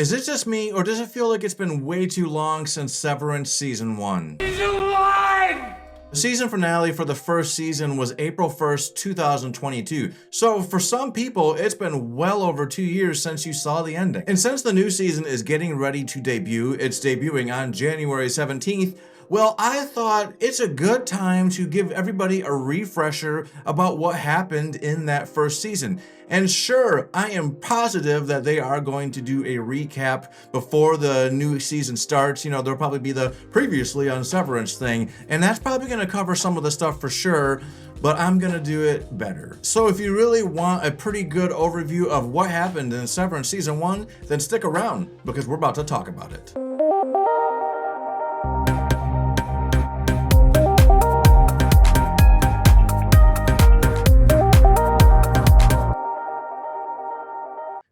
Is it just me, or does it feel like it's been way too long since Severance Season 1? The season finale for the first season was April 1st, 2022. So for some people, it's been well over 2 years since you saw the ending. And since the new season is getting ready to debut, it's debuting on January 17th, well, I thought it's a good time to give everybody a refresher about what happened in that first season. And sure, I am positive that they are going to do a recap before the new season starts. You know, there'll probably be the previously on Severance thing, and that's probably going to cover some of the stuff for sure, but I'm going to do it better. So if you really want a pretty good overview of what happened in Severance Season 1, then stick around, because we're about to talk about it.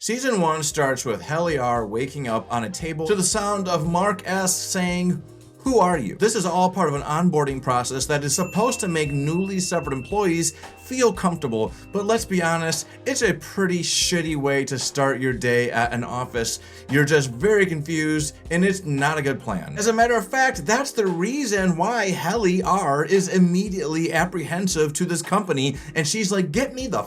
Season 1 starts with Helly R waking up on a table to the sound of Mark S saying, "Who are you?" This is all part of an onboarding process that is supposed to make newly severed employees feel comfortable, but let's be honest, it's a pretty shitty way to start your day at an office. You're just very confused, and it's not a good plan. As a matter of fact, that's the reason why Helly R is immediately apprehensive to this company, and she's like, "Get me the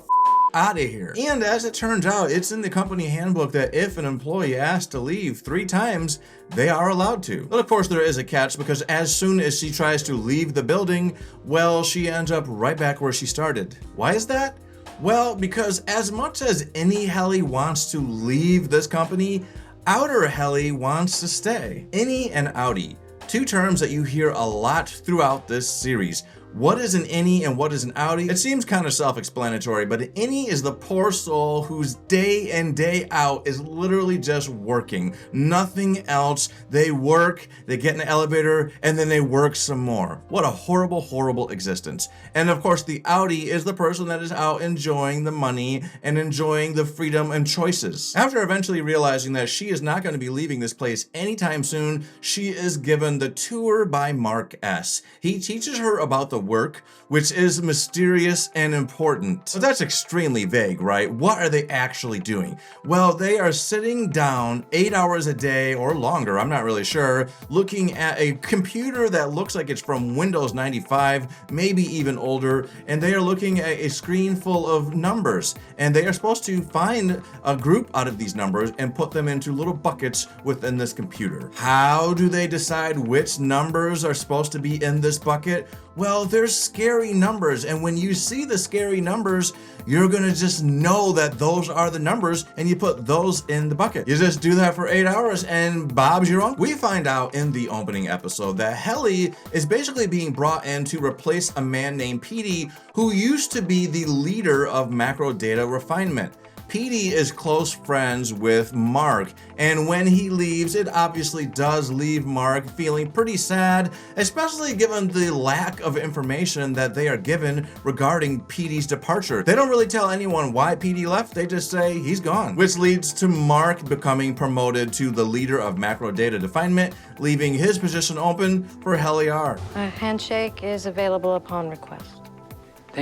out of here." And as it turns out, it's in the company handbook that if an employee asks to leave 3 times, they are allowed to. But of course there is a catch, because as soon as she tries to leave the building, well, she ends up right back where she started. Why is that? Well, because as much as any Helly wants to leave this company, outer Helly wants to stay. Innie and outie, 2 terms that you hear a lot throughout this series. What is an innie and what is an outie? It seems kind of self-explanatory, but an innie is the poor soul whose day in, day out is literally just working. Nothing else. They work, they get in an elevator, and then they work some more. What a horrible, horrible existence. And of course, the outie is the person that is out enjoying the money and enjoying the freedom and choices. After eventually realizing that she is not going to be leaving this place anytime soon, she is given the tour by Mark S. He teaches her about the work, which is mysterious and important. So that's extremely vague, right? What are they actually doing? Well, they are sitting down 8 hours a day or longer, I'm not really sure, looking at a computer that looks like it's from Windows 95, maybe even older, and they are looking at a screen full of numbers, and they are supposed to find a group out of these numbers and put them into little buckets within this computer. How do they decide which numbers are supposed to be in this bucket? Well, there's scary numbers, and when you see the scary numbers, you're gonna just know that those are the numbers, and you put those in the bucket. You just do that for 8 hours, and Bob's your uncle. We find out in the opening episode that Helly is basically being brought in to replace a man named Petey, who used to be the leader of macro data refinement. Petey is close friends with Mark, and when he leaves, it obviously does leave Mark feeling pretty sad, especially given the lack of information that they are given regarding Petey's departure. They don't really tell anyone why Petey left, they just say he's gone, which leads to Mark becoming promoted to the leader of macro data refinement, leaving his position open for Helly R. A handshake is available upon request.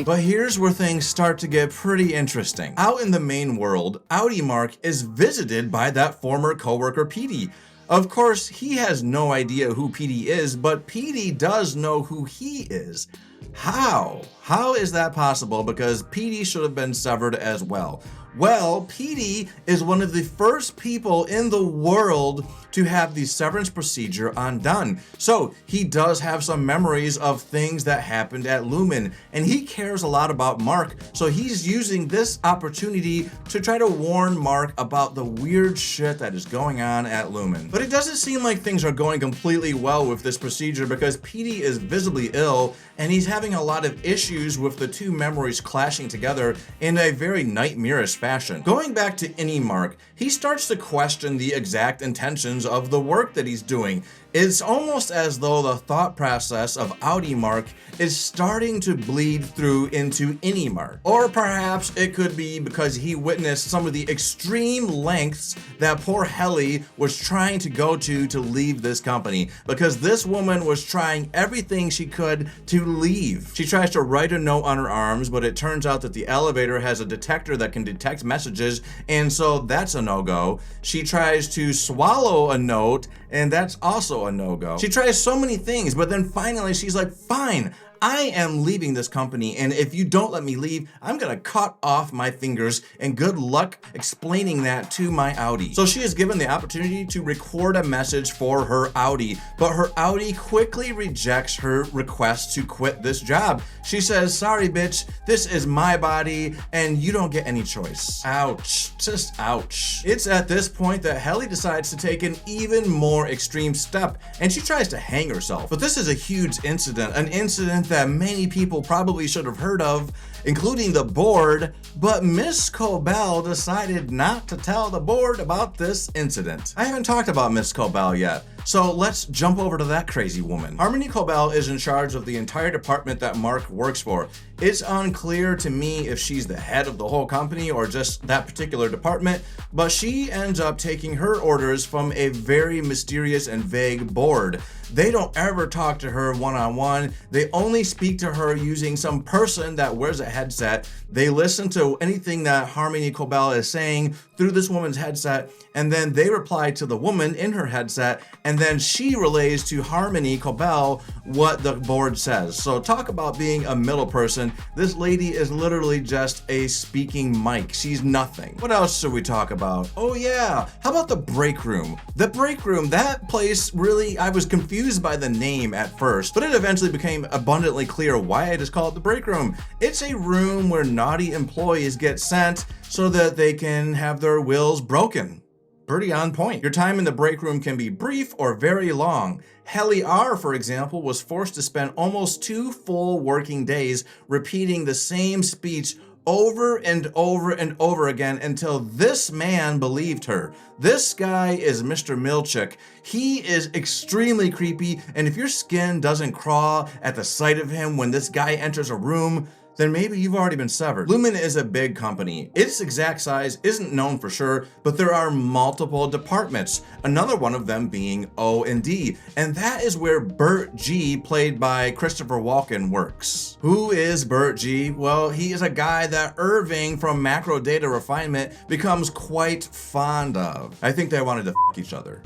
But here's where things start to get pretty interesting. Out in the main world, Outie Mark is visited by that former coworker Petey. Of course, he has no idea who Petey is, but Petey does know who he is. How? How is that possible? Because Petey should have been severed as well. Well, Petey is one of the first people in the world to have the severance procedure undone. So he does have some memories of things that happened at Lumon, and he cares a lot about Mark, so he's using this opportunity to try to warn Mark about the weird shit that is going on at Lumon. But it doesn't seem like things are going completely well with this procedure, because Petey is visibly ill, and he's having a lot of issues with the 2 memories clashing together in a very nightmarish fashion. Going back to Innie Mark, he starts to question the exact intentions of the work that he's doing. It's almost as though the thought process of Outie Mark is starting to bleed through into Innie Mark. Or perhaps it could be because he witnessed some of the extreme lengths that poor Helly was trying to go to leave this company. Because this woman was trying everything she could to leave. She tries to write a note on her arms, but it turns out that the elevator has a detector that can detect messages, and so that's a no-go. She tries to swallow a note, and that's also a no-go. She tries so many things, but then finally she's like, fine, I am leaving this company, and if you don't let me leave, I'm gonna cut off my fingers, and good luck explaining that to my Audi. So she is given the opportunity to record a message for her Audi, but her Audi quickly rejects her request to quit this job. She says, sorry bitch, this is my body, and you don't get any choice. Ouch, just ouch. It's at this point that Helly decides to take an even more extreme step, and she tries to hang herself. But this is a huge incident, an incident that many people probably should have heard of, including the board, but Miss Cobell decided not to tell the board about this incident. I haven't talked about Miss Cobell yet, so let's jump over to that crazy woman. Harmony Cobell is in charge of the entire department that Mark works for. It's unclear to me if she's the head of the whole company or just that particular department, but she ends up taking her orders from a very mysterious and vague board. They don't ever talk to her one-on-one. They only speak to her using some person that wears a headset. They listen to anything that Harmony Cobell is saying through this woman's headset, and then they reply to the woman in her headset, and then she relays to Harmony Cobell what the board says. So talk about being a middle person. This lady is literally just a speaking mic. She's nothing. What else should we talk about? Oh yeah, how about the break room? The break room, that place really, I was confused by the name at first, but it eventually became abundantly clear why I just call it the break room. It's a room where naughty employees get sent so that they can have their wills broken. Pretty on point. Your time in the break room can be brief or very long. Helly R, for example, was forced to spend almost 2 full working days repeating the same speech over and over and over again until this man believed her. This guy is Mr. Milchick. He is extremely creepy, and if your skin doesn't crawl at the sight of him when this guy enters a room, then maybe you've already been severed. Lumon is a big company. Its exact size isn't known for sure, but there are multiple departments, another one of them being O&D, and that is where Bert G, played by Christopher Walken, works. Who is Bert G? Well, he is a guy that Irving from Macro Data Refinement becomes quite fond of. I think they wanted to f each other.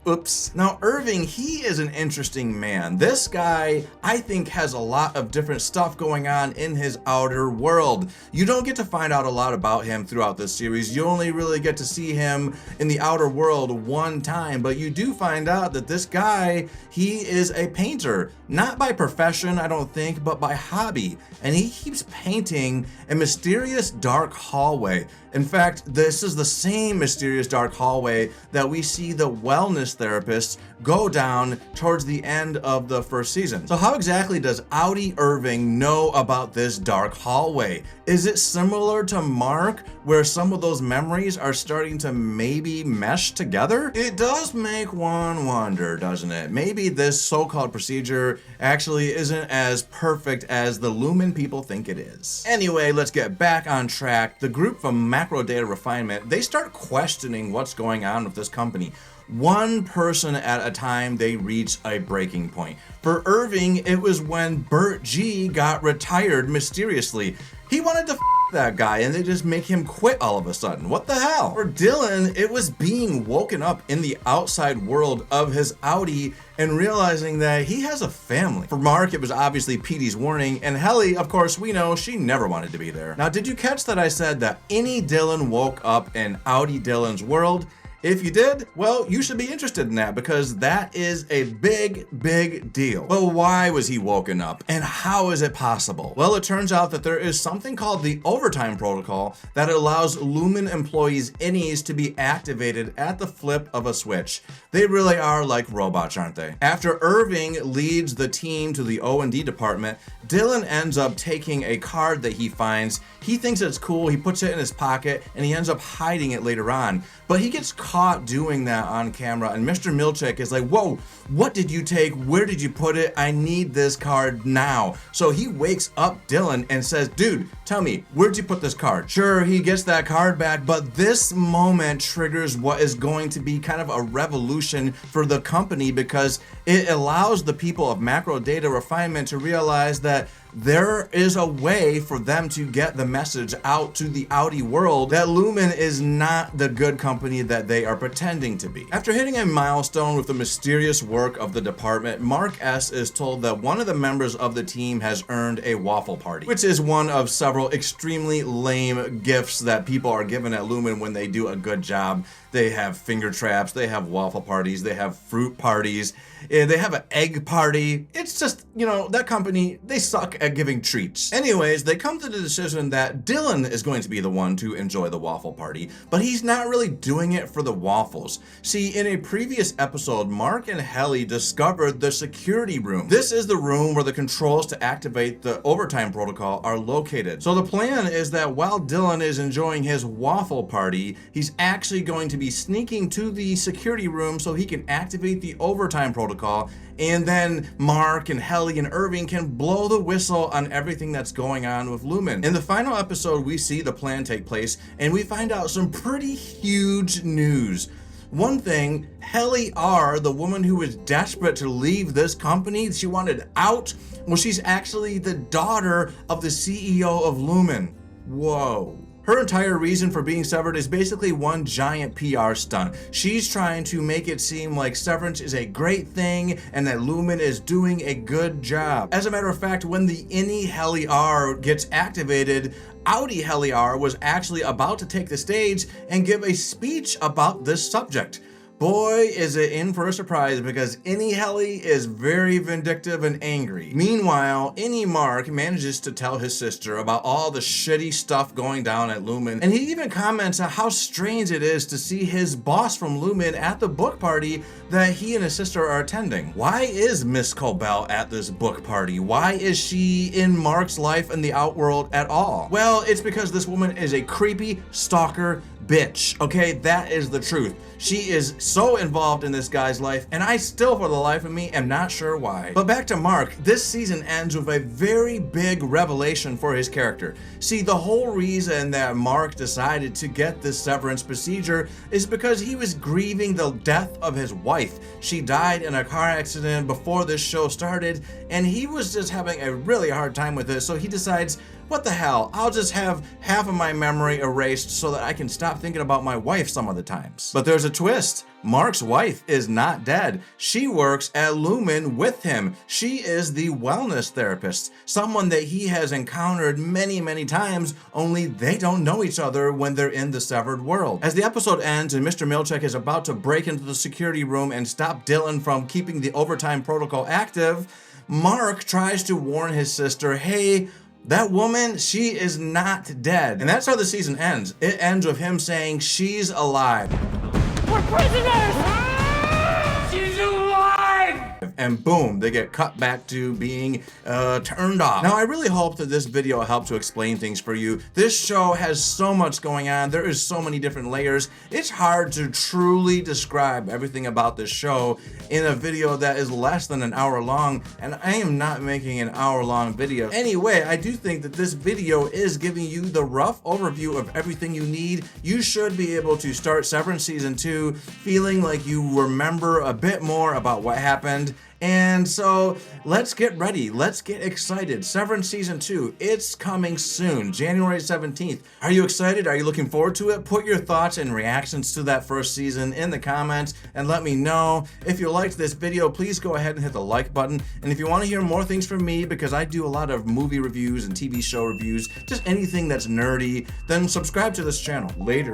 Oops. Now, Irving, he is an interesting man. This guy, I think, has a lot of different stuff going on in his outer world. You don't get to find out a lot about him throughout this series. You only really get to see him in the outer world one time, but you do find out that this guy, he is a painter. Not by profession, I don't think, but by hobby. And he keeps painting a mysterious dark hallway. In fact, this is the same mysterious dark hallway that we see the wellness therapists go down towards the end of the first season. So how exactly does Audi Irving know about this dark hallway? Is it similar to Mark, where some of those memories are starting to maybe mesh together? It does make one wonder, doesn't it? Maybe this so-called procedure actually isn't as perfect as the Lumon people think it is. Anyway, let's get back on track. The group from Macro Data Refinement, they start questioning what's going on with this company. One person at a time, they reach a breaking point. For Irving, it was when Bert G got retired mysteriously. He wanted to f that guy and they just make him quit all of a sudden. What the hell? For Dylan, it was being woken up in the outside world of his Audi and realizing that he has a family. For Mark, it was obviously Petey's warning, and Helly, of course, we know she never wanted to be there. Now, did you catch that I said that any Dylan woke up in Audi Dylan's world? If you did, well, you should be interested in that because that is a big, big deal. But why was he woken up and how is it possible? Well, it turns out that there is something called the overtime protocol that allows Lumon employees' innies to be activated at the flip of a switch. They really are like robots, aren't they? After Irving leads the team to the O&D department, Dylan ends up taking a card that he finds. He thinks it's cool, he puts it in his pocket, and he ends up hiding it later on. But he gets caught caught doing that on camera, and Mr. Milchick is like, whoa, what did you take? Where did you put it? I need this card now. So he wakes up Dylan and says, dude, tell me, where'd you put this card? Sure, he gets that card back, but this moment triggers what is going to be kind of a revolution for the company, because it allows the people of macro data refinement to realize that there is a way for them to get the message out to the outie world that Lumon is not the good company that they are pretending to be. After hitting a milestone with the mysterious work of the department, Mark S. is told that one of the members of the team has earned a waffle party, which is one of several extremely lame gifts that people are given at Lumon when they do a good job. They have finger traps, they have waffle parties, they have fruit parties, they have an egg party. It's just, you know, that company, they suck at giving treats. Anyways, they come to the decision that Dylan is going to be the one to enjoy the waffle party, but he's not really doing it for the waffles. See, in a previous episode, Mark and Helly discovered the security room. This is the room where the controls to activate the overtime protocol are located. So the plan is that while Dylan is enjoying his waffle party, he's actually going to be sneaking to the security room so he can activate the overtime protocol, and then Mark and Helly and Irving can blow the whistle on everything that's going on with Lumon. In the final episode, we see the plan take place, and we find out some pretty huge news. One thing, Helly R., the woman who was desperate to leave this company, she wanted out, well, she's actually the daughter of the CEO of Lumon. Whoa. Her entire reason for being severed is basically one giant PR stunt. She's trying to make it seem like severance is a great thing and that Lumon is doing a good job. As a matter of fact, when the Innie Helly R gets activated, Outie Helly R was actually about to take the stage and give a speech about this subject. Boy, is it in for a surprise, because Innie Helly is very vindictive and angry. Meanwhile, Innie Mark manages to tell his sister about all the shitty stuff going down at Lumon, and he even comments on how strange it is to see his boss from Lumon at the book party that he and his sister are attending. Why is Miss Cobell at this book party? Why is she in Mark's life in the outworld at all? Well, it's because this woman is a creepy stalker bitch, okay? That is the truth. She is so involved in this guy's life, and I still, for the life of me, am not sure why. But back to Mark, this season ends with a very big revelation for his character. See, the whole reason that Mark decided to get this severance procedure is because he was grieving the death of his wife. She died in a car accident before this show started, and he was just having a really hard time with it, so he decides, what the hell, I'll just have half of my memory erased so that I can stop thinking about my wife some of the times. But there's a twist. Mark's wife is not dead. She works at Lumon with him. She is the wellness therapist, someone that he has encountered many, many times, only they don't know each other when they're in the severed world. As the episode ends and Mr. Milchick is about to break into the security room and stop Dylan from keeping the overtime protocol active, Mark tries to warn his sister, hey, that woman, she is not dead. And that's how the season ends. It ends with him saying, she's alive. We're prisoners! She's alive! And boom, they get cut back to being turned off. Now, I really hope that this video helped to explain things for you. This show has so much going on. There is so many different layers. It's hard to truly describe everything about this show in a video that is less than an hour long, and I am not making an hour-long video. Anyway, I do think that this video is giving you the rough overview of everything you need. You should be able to start Severance Season 2 feeling like you remember a bit more about what happened. And so let's get ready. Let's get excited. Severance Season 2, it's coming soon, January 17th. Are you excited? Are you looking forward to it? Put your thoughts and reactions to that first season in the comments and let me know. If you liked this video, please go ahead and hit the like button. And if you want to hear more things from me, because I do a lot of movie reviews and TV show reviews, just anything that's nerdy, then subscribe to this channel. Later.